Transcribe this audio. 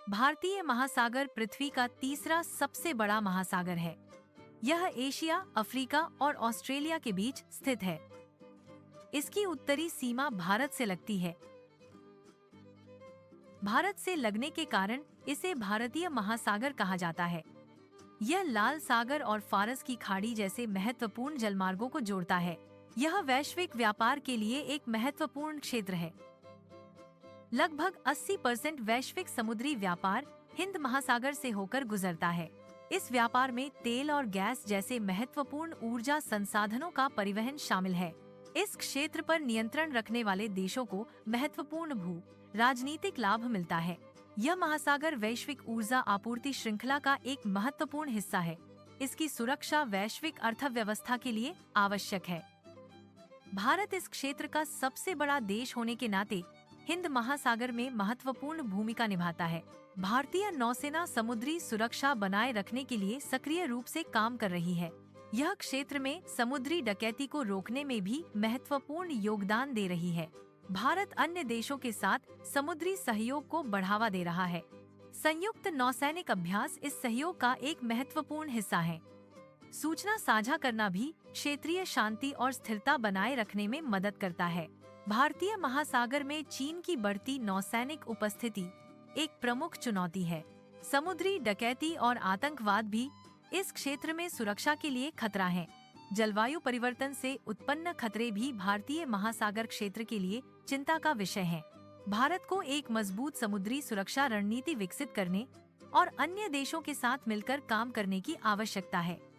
भारतीय महासागर पृथ्वी का तीसरा सबसे बड़ा महासागर है। यह एशिया, अफ्रीका और ऑस्ट्रेलिया के बीच स्थित है। इसकी उत्तरी सीमा भारत से लगती है। भारत से लगने के कारण इसे भारतीय महासागर कहा जाता है। यह लाल सागर और फारस की खाड़ी जैसे महत्वपूर्ण जलमार्गों को जोड़ता है। यह वैश्विक व्यापार के लिए एक महत्वपूर्ण क्षेत्र है। लगभग 80% वैश्विक समुद्री व्यापार हिंद महासागर से होकर गुजरता है। इस व्यापार में तेल और गैस जैसे महत्वपूर्ण ऊर्जा संसाधनों का परिवहन शामिल है। इस क्षेत्र पर नियंत्रण रखने वाले देशों को महत्वपूर्ण भू राजनीतिक लाभ मिलता है। यह महासागर वैश्विक ऊर्जा आपूर्ति श्रृंखला का एक महत्वपूर्ण हिस्सा है। इसकी सुरक्षा वैश्विक अर्थव्यवस्था के लिए आवश्यक है। भारत इस क्षेत्र का सबसे बड़ा देश होने के नाते हिंद महासागर में महत्वपूर्ण भूमिका निभाता है। भारतीय नौसेना समुद्री सुरक्षा बनाए रखने के लिए सक्रिय रूप से काम कर रही है। यह क्षेत्र में समुद्री डकैती को रोकने में भी महत्वपूर्ण योगदान दे रही है। भारत अन्य देशों के साथ समुद्री सहयोग को बढ़ावा दे रहा है। संयुक्त नौसैनिक अभ्यास इस सहयोग का एक महत्वपूर्ण हिस्सा है। सूचना साझा करना भी क्षेत्रीय शांति और स्थिरता बनाए रखने में मदद करता है। भारतीय महासागर में चीन की बढ़ती नौसैनिक उपस्थिति एक प्रमुख चुनौती है। समुद्री डकैती और आतंकवाद भी इस क्षेत्र में सुरक्षा के लिए खतरा है। जलवायु परिवर्तन से उत्पन्न खतरे भी भारतीय महासागर क्षेत्र के लिए चिंता का विषय है। भारत को एक मजबूत समुद्री सुरक्षा रणनीति विकसित करने और अन्य देशों के साथ मिलकर काम करने की आवश्यकता है।